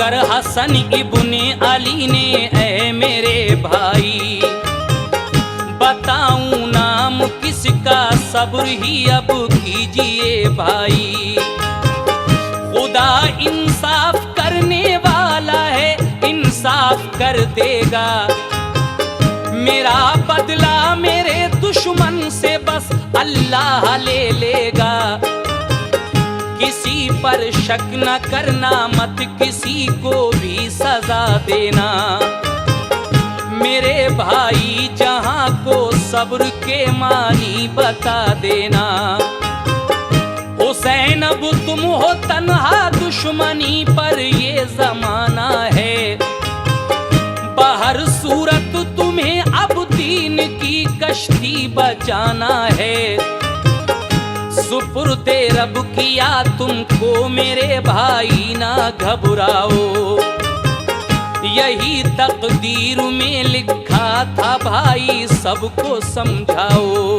कर हसन इब्ने अली ने, ऐ मेरे भाई बताऊं नाम किसका, सब्र ही अब कीजिए भाई। खुदा इंसाफ करने वाला है, इंसाफ कर देगा। मेरा बदला मेरे दुश्मन से बस अल्लाह ले लेगा। किसी पर शक न करना, मत किसी को भी सजा देना। मेरे भाई जहां को सब्र के मानी बता देना। हुसैन अब तुम हो तन्हा दुश्मनी पर ये जमाना है। बाहर सूरत तुम्हें अब दीन की कश्ती बचाना है। सुपुर्दे रब किया तुमको मेरे भाई, ना घबराओ। यही तकदीर में लिखा था भाई, सबको समझाओ।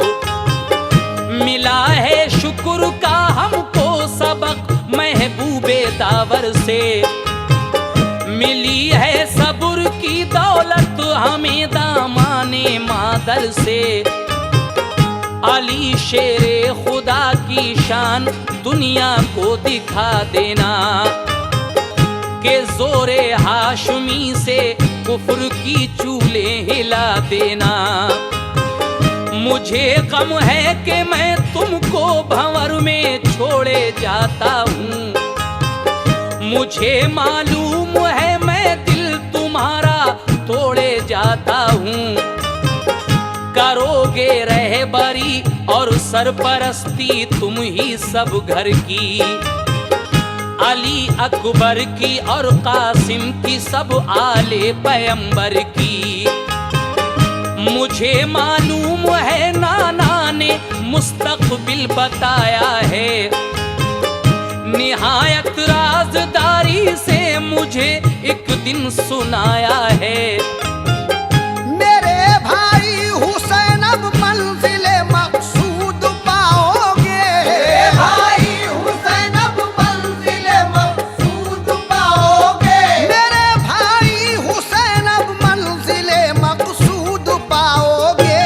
मिला है शुक्र का हमको सबक महबूबे दावर से। मिली है सब्र की दौलत हमें दामाने मादर से। अली शेरे खुदा की शान दुनिया को दिखा देना। के जोरे हाशमी से कुफ्र की चूले हिला देना। मुझे गम है कि मैं तुमको भंवर में छोड़े जाता हूँ। मुझे मालूम है मैं दिल तुम्हारा तोड़े जाता हूँ। करोगे रहबरी और सरपरस्ती तुम ही सब घर की। अली अकबर की और कासिम की, सब आले पैगंबर की। मुझे मालूम है नाना ने मुस्तकबिल बताया है। निहायत राजदारी से मुझे एक दिन सुनाया है। मेरे भाई हुसैन अब मंजिले मकसूद पाओगे। मेरे भाई हुसैन अब मंजिले मकसूद पाओगे। मेरे भाई हुसैन अब मंजिले मकसूद पाओगे।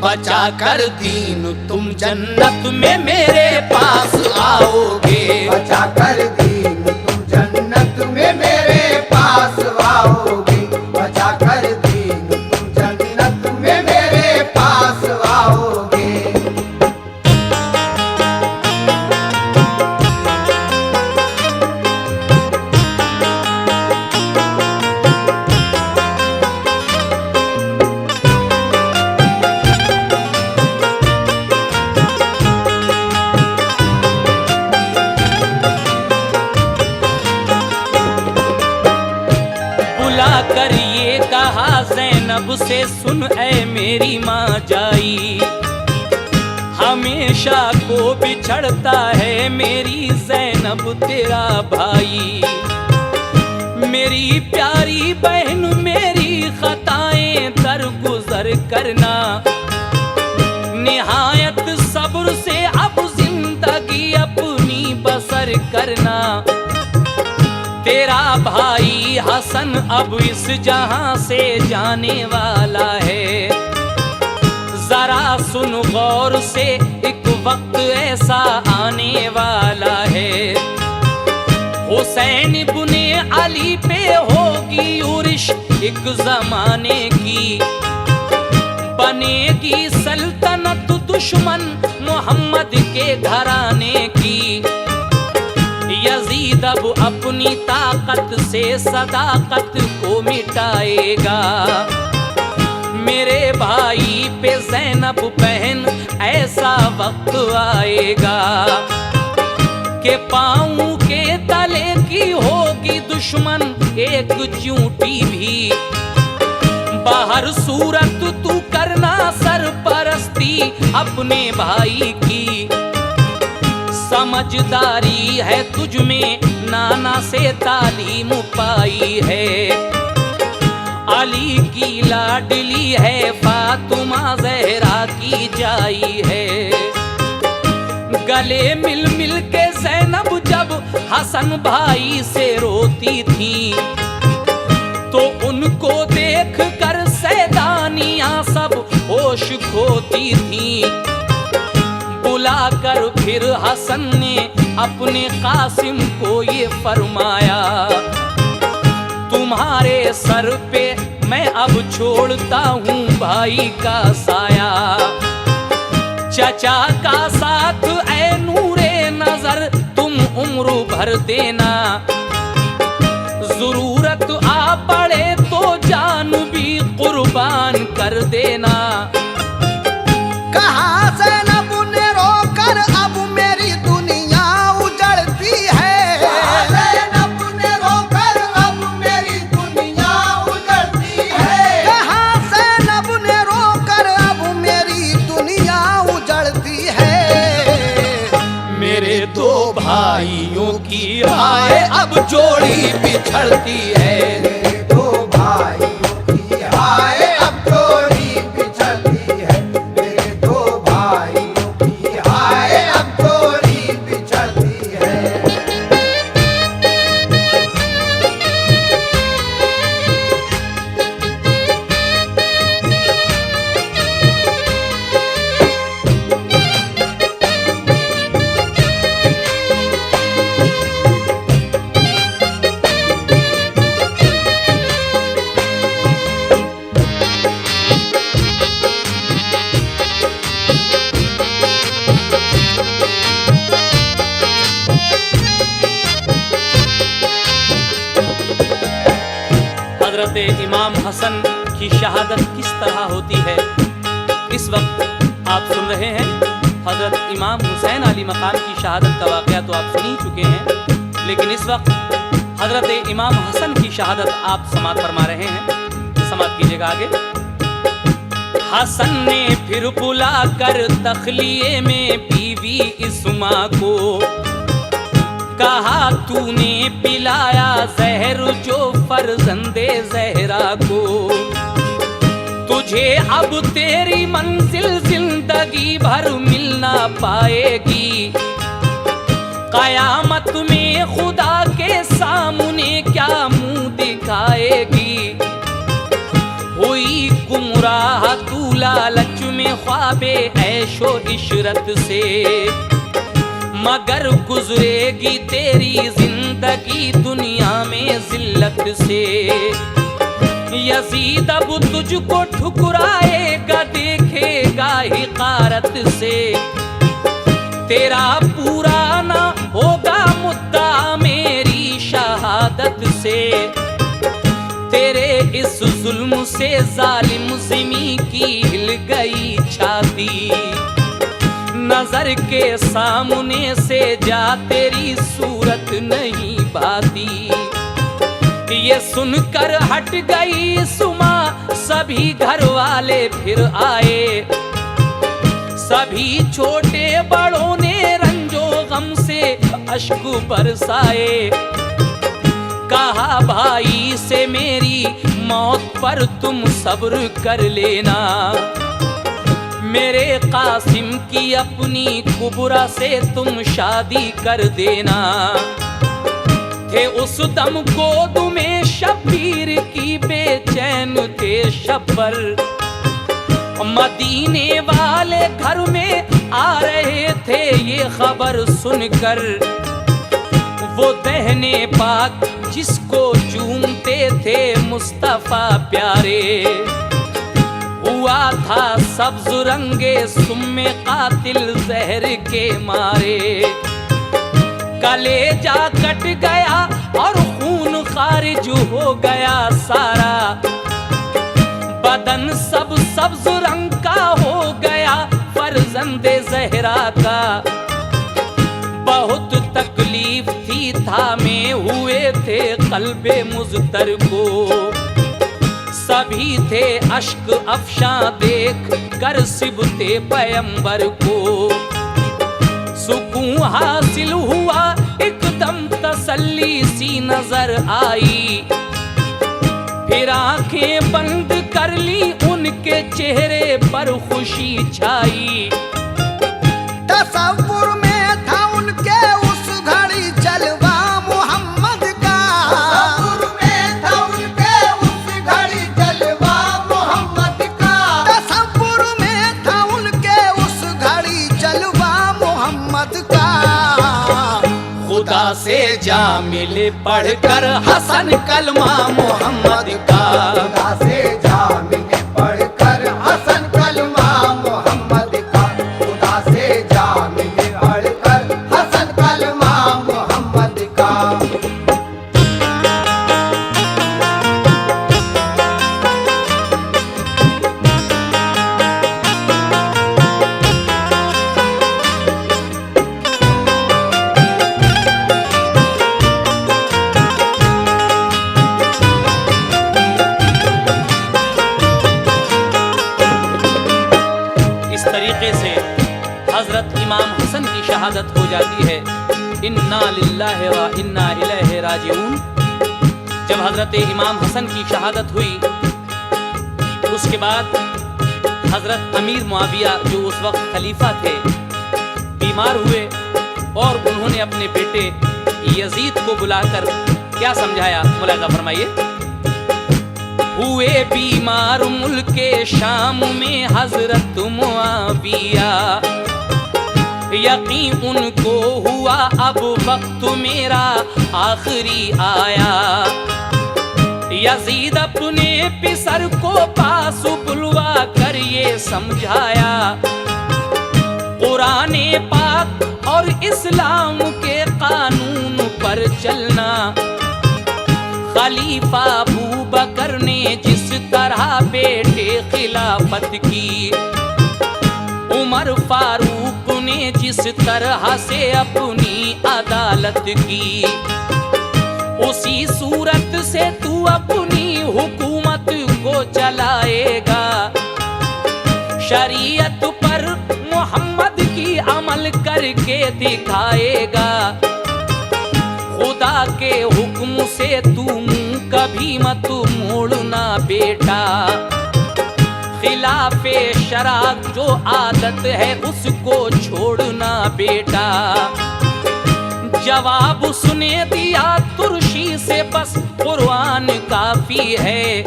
बचा कर दीन तुम जन्नत में मेरे पास आओगे। बचा कर दीन तुम जन्नत में मेरे पास आओगे। बचा कर दीन तुम जन्नत में मेरे पास आओगे। कर ये कहा ज़ैनब से, सुन ऐ मेरी माँ जाई। हमेशा को बिछड़ता है मेरी ज़ैनब तेरा भाई। मेरी प्यारी बहन मेरी खताएं दरगुजर करना। निहायत सब्र से अब जिंदगी अपनी बसर करना। तेरा भाई हसन अब इस जहां से जाने वाला है। जरा सुन गौर से, एक वक्त ऐसा आने वाला है। हुसैन इब्ने अली पे होगी उर्श एक जमाने की। बनेगी सल्तनत दुश्मन मोहम्मद के घराने की। यजीद अब अपनी ताकत से सदाकत को मिटाएगा। मेरे भाई पे ज़ैनब बहन ऐसा वक्त आएगा कि पाँव के तले की होगी दुश्मन एक चूंटी भी। बाहर सूरत तू करना सरपरस्ती अपने भाई की। समझदारी है तुझ में नाना से तालीम पाई है। अली की लाडली है फातिमा ज़हरा की जाई है। गले मिल मिल के ज़ैनब जब हसन भाई से रोती थी, तो उनको देख कर सैदानियां सब होश खोती थी। बुलाकर फिर हसन ने अपने कासिम को ये फरमाया, तुम्हारे सर पे मैं अब छोड़ता हूँ भाई का साया। चचा का साथ ऐ नूरे नजर तुम उम्र भर देना, जरूरत आ पड़े तो जान भी कुर्बान कर देना। कहा ज़ैनब ने रोकर अब मेरी दुनिया उजड़ती है। ज़ैनब ने रोकर अब मेरी दुनिया उजड़ती है। कहा ज़ैनब ने रोकर अब मेरी दुनिया उजड़ती है। मेरे दो भाइयों की हाय अब जोड़ी बिछड़ती है। मेरे दो भाइयों की हाय अब जोड़ी बिछड़ती है। मेरे दो भाइयों की हाय अब जोड़ी बिछड़ती है। हजरत इमाम हसन की शहादत किस तरह होती है, इस वक्त आप सुन रहे हैं। हजरत इमाम हुसैन अली मकाम की शहादत का वाक़या तो आप सुन ही चुके हैं, लेकिन इस वक्त हजरत इमाम हसन की शहादत आप समात फरमा रहे हैं। समात कीजिएगा आगे। हसन ने फिर बुलाकर तखलिए में बीवी इस्मा को, कहा तूने पिलाया जहर जो फर्जंदे ज़हरा को, तुझे अब तेरी मंजिल जिंदगी भर मिल ना पाएगी। कयामत में खुदा के सामने क्या मुंह दिखाएगी। हुई गुमराह तू लालच में ख्वाबे ऐशो इशरत से, मगर गुजरेगी तेरी जिंदगी दुनिया में जिल्लत से। यजीद अब तुझको ठुकराएगा देखेगा हिकारत से, तेरा पूरा ना होगा मुद्दा मेरी शहादत से। तेरे इस जुल्म से जालिम ज़िमी की हिल गई छाती, नजर के सामने से जा तेरी सूरत नहीं भाती। ये सुनकर हट गई सुमा, सभी घर वाले फिर आए। सभी छोटे बड़ों ने रंजो गम से अश्क बरसाए। कहा भाई से मेरी मौत पर तुम सब्र कर लेना, मेरे कासिम की अपनी कुबरा से तुम शादी कर देना। थे उस दम गोद में शब्बीर की बेचैन थे शब्बर, मदीने वाले घर में आ रहे थे ये खबर सुनकर। वो दहने पाक जिसको चूमते थे मुस्तफा प्यारे, हुआ था सब्ज रंगे सुम्मे कातिल जहर के मारे। कलेजा कट गया और खून खारिज हो गया सारा, बदन सब सब्ज रंग का हो गया फर्जंदे ज़हरा का। बहुत तकलीफ थी थामे हुए थे कल्बे मुज़तर को, सभी थे अश्क अफशां देख कर सिबते पैगंबर को। सुकून हासिल हुआ एकदम तसल्ली सी नजर आई, फिर आंखें बंद कर ली उनके चेहरे पर खुशी छाई। तसव्वुर में था उनके उस घड़ी चल मोहम्मद का। खुदा से जा मिले पढ़कर हसन कलमा मोहम्मद का। खुदा से जा मिले पढ़कर हसन कलमा मोहम्मद का। खुदा से जा मिले पढ़कर हसन कलमा मोहम्मद का। इस तरीके से हजरत इमाम हसन की शहादत हो जाती है। इन्ना लिल्लाहि व इन्ना इलैहि राजिऊन। जब हजरत इमाम हसन की शहादत हुई, उसके बाद हजरत अमीर मुआविया जो उस वक्त खलीफा थे बीमार हुए और उन्होंने अपने बेटे यजीद को बुलाकर क्या समझाया, मुलाजा फरमाइए। हुए बीमार मुल्के शाम में हजरत मुआविया, यकीन उनको हुआ अब वक्त मेरा आखिरी आया। यजीद अपने पिसर को पास बुलवा कर ये समझाया, कुरान पाक और इस्लाम के कानून पर चलना। खलीफा अबू बकर ने जिस तरह बेटे खिलाफत की, उमर फारूक ने जिस तरह से अपनी अदालत की, उसी सूरत से तू अपनी हुकूमत को चलाएगा। शरीयत पर मोहम्मद की अमल करके दिखाएगा। खुदा के हुक्म से तू मुंह कभी मत मोड़ना बेटा। खिलाफे शराब जो आदत है उसको छोड़ना बेटा। जवाब उसने दिया तुर्शी से, बस कुरान काफी है।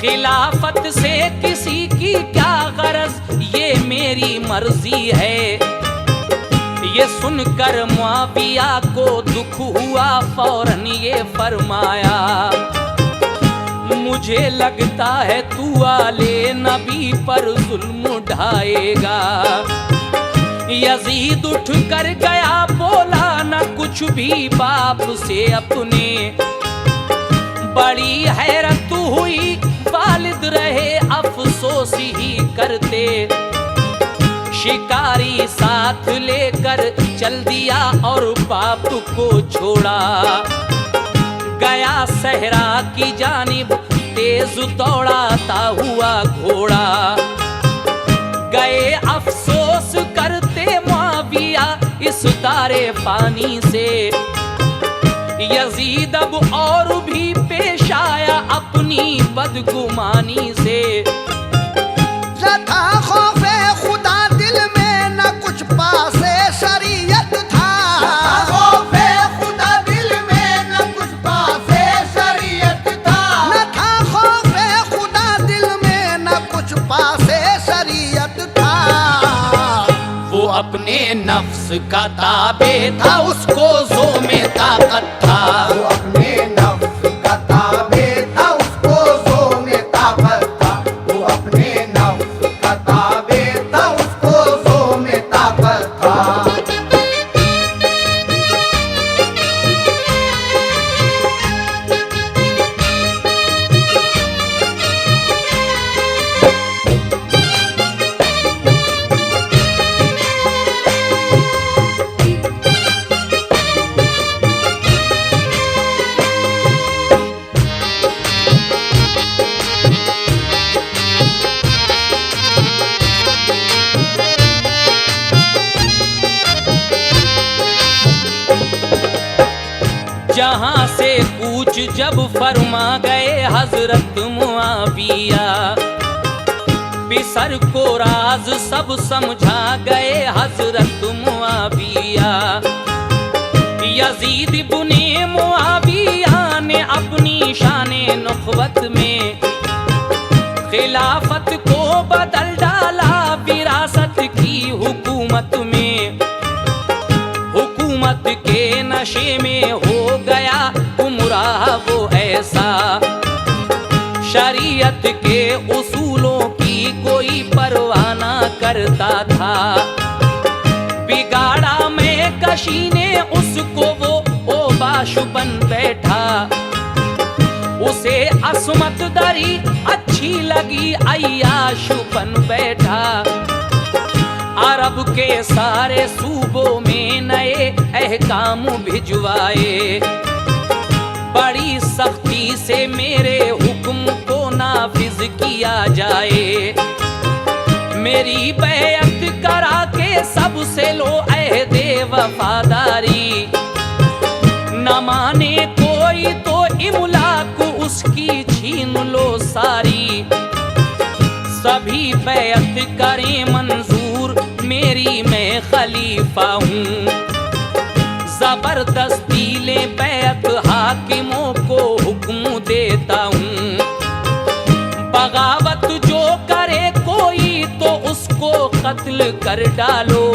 खिलाफत से किसी की क्या गरज, ये मेरी मर्जी है। ये सुनकर मुआविया को दुख हुआ, फौरन ये फरमाया, मुझे लगता है तू आले नबी पर जुल्म ढाएगा। यजीद उठ कर गया, बोला न कुछ भी बाप से अपने। बड़ी हैरत हुई, वालिद रहे अफसोस ही करते। शिकारी साथ लेकर चल दिया और बाप को छोड़ा। गया सहरा की जानिब तेज दौड़ाता हुआ घोड़ा। गए अफसोस करते मुआविया इस तारे पानी से। यजीद अब और भी पेश आया अपनी बदगुमानी से। था खौफे खुदा दिल में न कुछ पासे शरीयत था। खौफे खुदा दिल में न कुछ पासे शरीयत था। न था खौफे खुदा दिल में न कुछ पासे शरीयत था। वो अपने नफ्स का ताबे था, उसको जो में ताकत था। वो अपने नफ्स का ताबे था, उसको जो में ताकत था। वो अपने नफ्स का ताबे था, उसको जो में ताकत था। जहां से कूच जब फरमा गए हजरत मुआविया, पिसर को राज सब समझा गए हजरत मुआविया। यजीद इब्ने मुआविया ने अपनी शाने नुखवत में खिलाफत को बदल डाला विरासत की हुकूमत में। हुकूमत के नशे में हो गया गुमराह वो ऐसा, शरीयत के उसूलों की कोई परवाह ना करता था। बिगाड़ा में कशी ने उसको वो ओबाश बन बैठा, उसे असमत दरी अच्छी लगी अय्याश बन बैठा। अरब के सारे सूबों में नए अहकाम भिजवाए, बड़ी सख्ती से मेरे हुक्म को नाफिज किया जाए। मेरी बैअत करा के सबसे लो अहदे वफादारी, न माने कोई तो इमलाक उसकी छीन लो सारी। सभी बैअत करें मंजूर, मेरी मैं खलीफा हूँ। जबरदस्ती ले बैअत हाकिमों को हुक्म देता हूँ। बगावत जो करे कोई तो उसको कत्ल कर डालो,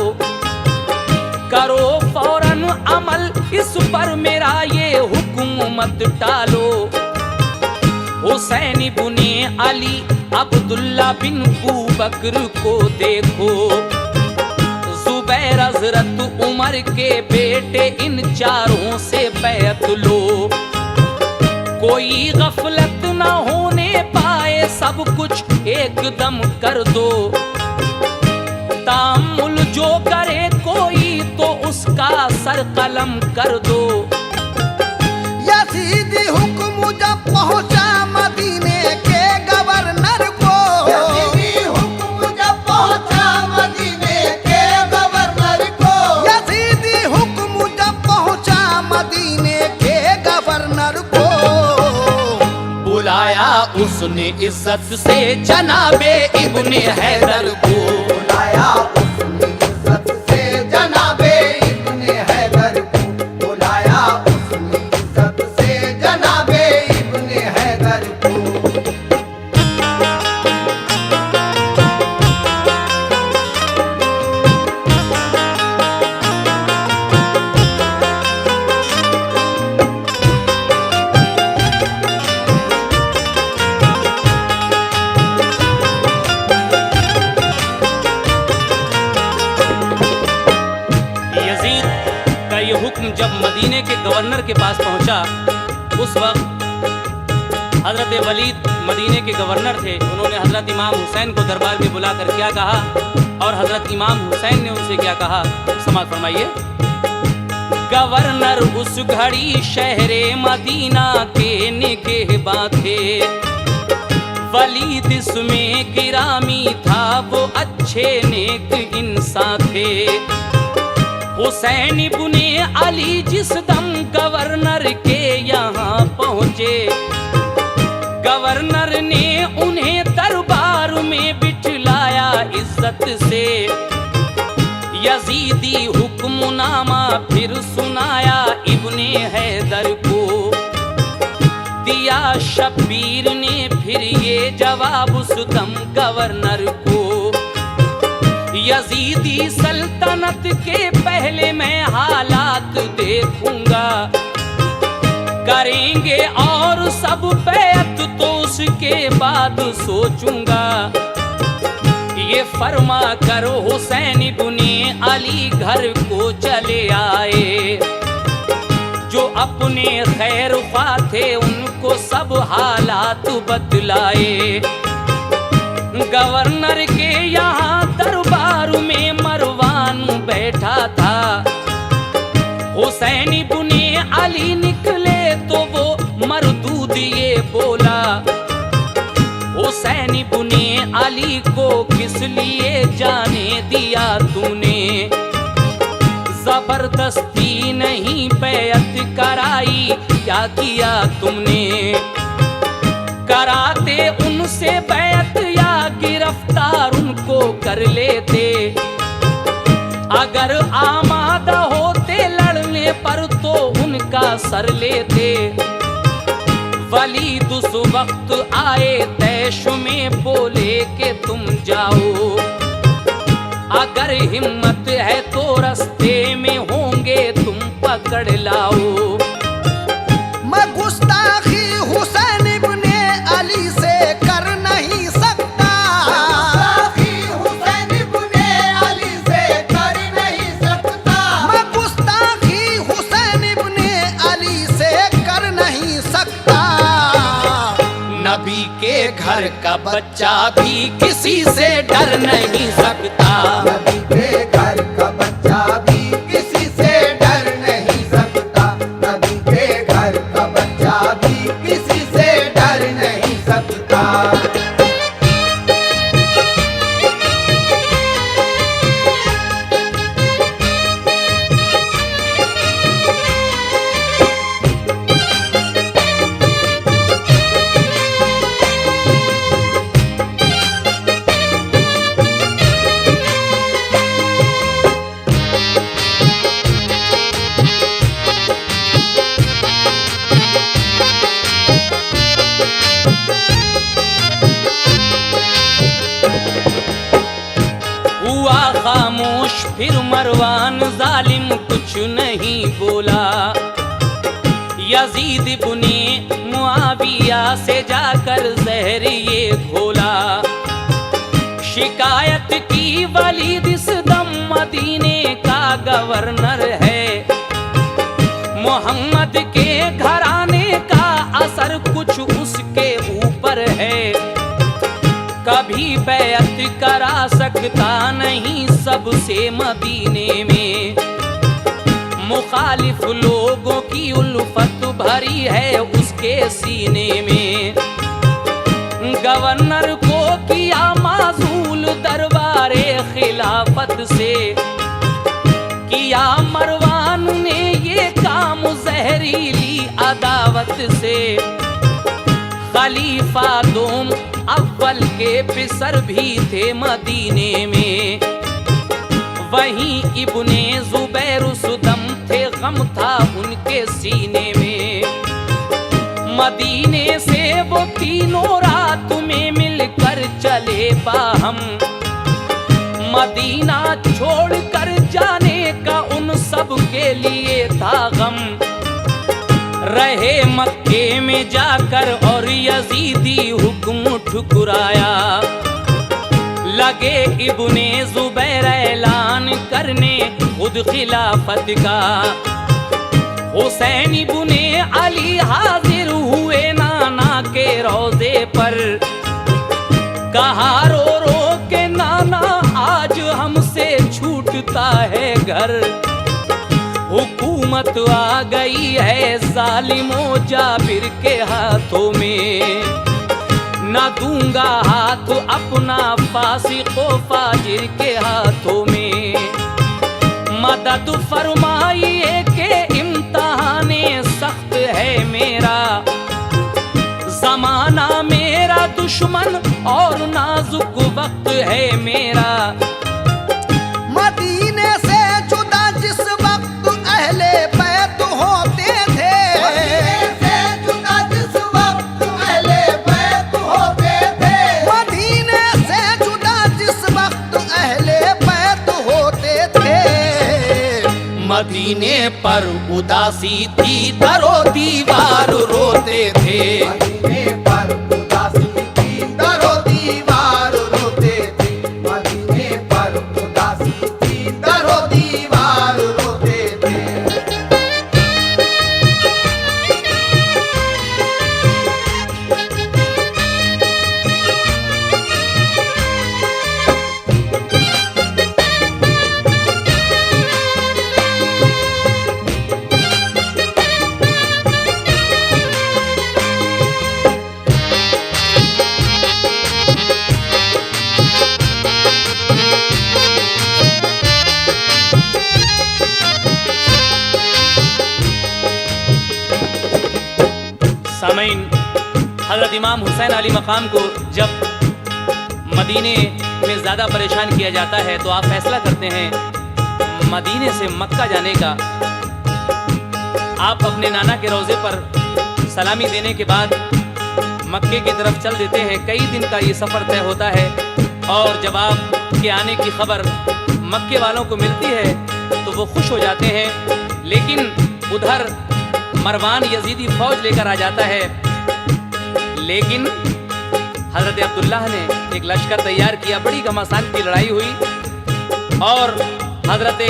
करो फौरन अमल इस पर मेरा ये हुक्म मत टालो। हुसैन इब्ने अली अब्दुल्ला बिन बकर को देखो, जुबैर हज़रत उमर के बेटे, इन चारों से बैअत लो। कोई गफलत न होने पाए, सब कुछ एकदम कर दो। तामुल जो करे कोई तो उसका सर कलम कर दो। यजीदी हुक्म जब पहुंचा मदीने के गवर्नर को, यजीदी हुक्म जब पहुंचा मदीने के गवर्नर को, यजीदी हुक्म जब पहुंचा मदीने के गवर्नर को, बुलाया उसने इज्जत से जनाबे इब्ने हैदर को। बुलाया उसने इज्जत से जनाबे इब्ने हैदर को, बुलाया उसने इज्जत से जनाबे इब्ने हैदर को। जब मदीने के गवर्नर के पास पहुंचा, उस वक्त हजरत वलीद मदीने के गवर्नर थे। उन्होंने हजरत इमाम हुसैन को दरबार में बुलाकर क्या कहा और हजरत इमाम हुसैन ने उनसे क्या कहा, समाअत फरमाइए। गवर्नर उस घड़ी शहरे मदीना के निगहबां थे, वलीद इसमें गिरामी था, वो अच्छे नेक इंसान थे। हुसैन इब्ने अली जिस दम गवर्नर के यहाँ पहुँचे, गवर्नर ने उन्हें दरबार में बिठलाया इज्जत से। यजीदी हुक्मनामा फिर सुनाया इब्ने हैदर को, दिया शब्बीर ने फिर ये जवाब उस दम गवर्नर को। यजीदी सल्तनत के पहले मैं हालात देखूंगा, करेंगे और सब बैअत तो उसके बाद सोचूंगा। ये फरमा कर हुसैन इब्ने अली घर को चले आए, जो अपने खैर ख्वाह थे उनको सब हालात बतलाए। गवर्नर के यहाँ दरबार में मरवान बैठा था, हुसैन इब्ने अली निकले तो वो मरदूद ये बोला, हुसैन इब्ने अली को किस लिए जाने दिया तूने, जबरदस्ती नहीं बैअत कराई, क्या किया तुमने। कराते उनसे बैअत या गिरफ्तार उनको कर लेते, अगर आमादा होते लड़ने पर तो उनका सर लेते। वलीद उस वक्त आए तैश में, बोले कि तुम जाओ, अगर हिम्मत है तो रास्ते में होंगे तुम के घर का बच्चा भी किसी से डर नहीं सकता। नबी के घर का बच्चा भी किसी से डर नहीं सकता। नबी के घर का बच्चा भी किसी से डर नहीं सकता। हुआ खामोश फिर मरवान जालिम कुछ नहीं बोला। यजीद इब्ने मुआविया से जाकर जहर ये घोला। शिकायत की वलीद इस दम मदीने का गवर्नर है। मोहम्मद के घराने का असर कुछ उसके ऊपर है। कभी बैअत करा सकता नहीं सबसे मदीने में। मुखालिफ लोगों की उल्फत भरी है उसके सीने में। गवर्नर को किया माजूल दरबारे खिलाफत से। किया मरवान ने ये काम जहरीली अदावत से। खलीफा दोम अव्वल के पिसर भी थे मदीने में। वहीं इब्ने जुबैर सुदम थे गम था उनके सीने में। मदीने से वो तीनों रात में मिलकर चले बाहम। मदीना छोड़कर जाने का उन सब के लिए था गम। रहे मक्के में जाकर और यजीदी हुक्म ठुकराया। लगे इब्ने जुबैर ऐलान करने खुद खिलाफत का। हुसैन इब्ने अली हाजिर हुए नाना के रोजे पर। कहा रो रो के नाना आज हमसे छूटता है घर। हुकूमत आ गई है जालिमो जाबिर के हाथों में। न दूंगा हाथ अपना फासिको फाजिर के हाथों में। मदद फरमाइए के इम्तिहाने सख्त है मेरा। जमाना मेरा दुश्मन और नाजुक वक्त है मेरा। मदीने से जुदा जिस वक्त अहले बैत होते थे। मदीने से जुदा जिस वक्त अहले बैत होते थे। मदीने से जुदा जिस वक्त अहले बैत होते थे। मदीने पर उदासी थी दरो दीवार रोते थे। मदीने पर उदासी थी दरो दीवार रोते थे। मदीने पर उदासी थी दरो दीवार रोते थे। सामईन, हजरत इमाम हुसैन अली मकाम को जब मदीने में ज़्यादा परेशान किया जाता है तो आप फैसला करते हैं मदीने से मक्का जाने का। आप अपने नाना के रोज़े पर सलामी देने के बाद मक्के की तरफ चल देते हैं। कई दिन का ये सफ़र तय होता है और जब आपके आने की खबर मक्के वालों को मिलती है तो वो खुश हो जाते हैं। लेकिन उधर मरवान यजीदी फौज लेकर आ जाता है। लेकिन हजरत अब्दुल्लाह ने एक लश्कर तैयार किया। बड़ी घमासान की लड़ाई हुई और हजरत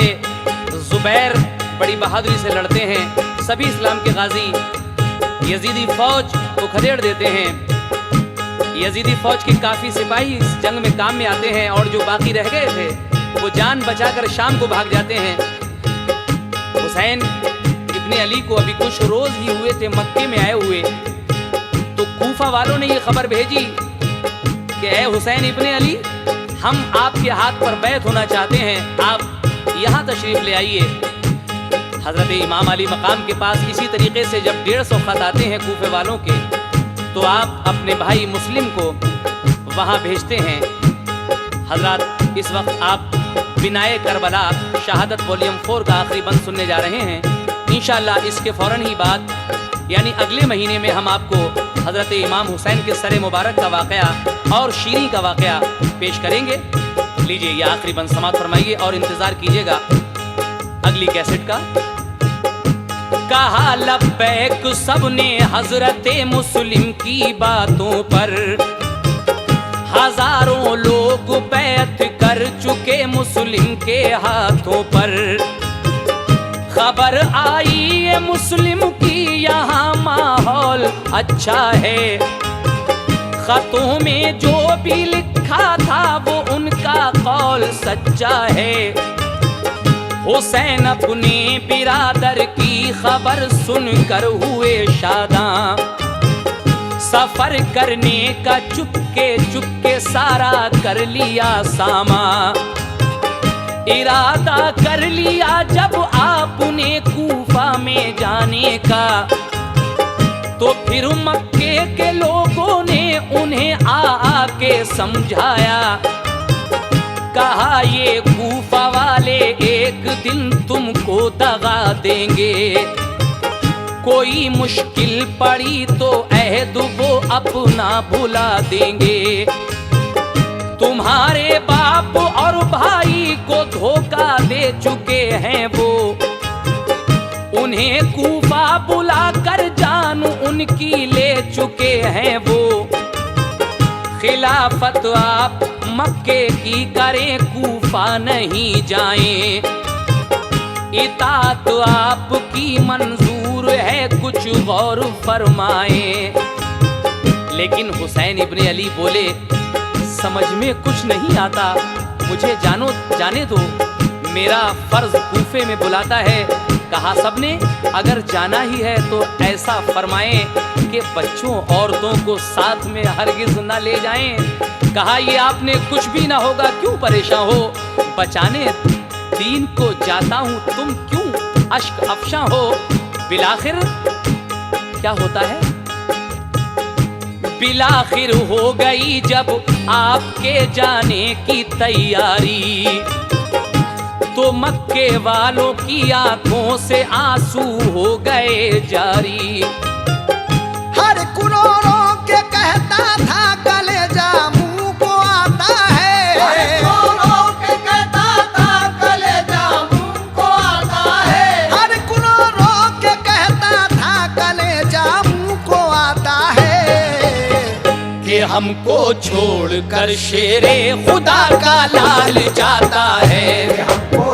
जुबैर बड़ी बहादुरी से लड़ते हैं। सभी इस्लाम के गाजी यजीदी फौज को खदेड़ देते हैं। यजीदी फौज के काफी सिपाही इस जंग में काम में आते हैं और जो बाकी रह गए थे वो जान बचाकर शाम को भाग जाते हैं। हुसैन इब्ने अली को अभी कुछ रोज ही हुए थे मक्के में आए हुए, तो कूफा वालों ने ये खबर भेजी कि ए हुसैन इब्ने अली, हम आपके हाथ पर बैत होना चाहते हैं, आप यहाँ तशरीफ ले आइए। हजरत इमाम अली मकाम के पास इसी तरीके से जब 150 खत आते हैं कूफे वालों के, तो आप अपने भाई मुस्लिम को वहाँ भेजते हैं। हजरत इस वक्त आप बिनाए करबला शहादत वॉल्यूम 4 का आखिरी बंद सुनने जा रहे हैं। इंशाअल्लाह इसके फ़ौरन ही बाद यानी अगले महीने में हम आपको हजरत इमाम हुसैन के सरे मुबारक का वाक़या और शीरी का वाक़या पेश करेंगे। लीजिए ये आखिरी बंद समाप्त फरमाइए और इंतज़ार कीजिएगा अगली कैसेट का। कहा लब्बैक सबने हजरत मुस्लिम की बातों पर, हजारों लोग बैत कर चुके मुस्लिम के हाथों पर। खबर आई है मुस्लिम की यहाँ माहौल अच्छा है, खतों में जो भी लिखा था वो उनका कौल सच्चा है। हुसैन अपने बिरादर की खबर सुनकर हुए शादां, सफर करने का चुपके चुपके सारा कर लिया सामा। इरादा कर लिया जब आपने कूफा में जाने का, तो फिर मक्के के लोगों ने उन्हें आके समझाया। कहा ये कूफा वाले एक दिन तुमको दगा देंगे, कोई मुश्किल पड़ी तो अहद वो अपना भुला देंगे। तुम्हारे बाप और भाई को धोखा दे चुके हैं वो, उन्हें कूफा बुला कर जान उनकी ले चुके हैं वो। खिलाफत आप मक्के की करें कूफा नहीं जाएं, इताअत आपकी मंजूर है कुछ गौर फरमाएं। लेकिन हुसैन इब्ने अली बोले समझ में कुछ नहीं आता, मुझे जाने दो, मेरा फर्ज कूफे में बुलाता है। कहा सबने अगर जाना ही है तो ऐसा फरमाएं कि बच्चों औरतों को साथ में हरगिज ना ले जाएं। कहा ये आपने कुछ भी ना होगा, क्यों परेशान हो, बचाने दीन को जाता हूं, तुम क्यों अश्क अफशा हो। बिलाखिर क्या होता है, बिलाखिर हो गई जब आपके जाने की तैयारी, तो मक्के वालों की आंखों से आंसू हो गए जारी। हर कुरोड़ों के कहता था कलेजा मुंह को आता है, हर कुरोड़ों के कहता था कलेजा मुंह को आता है, हर कुरोड़ों के कहता था कलेजा मुंह को आता है। कि हमको छोड़कर शेरे खुदा का लाल जाता है, हमको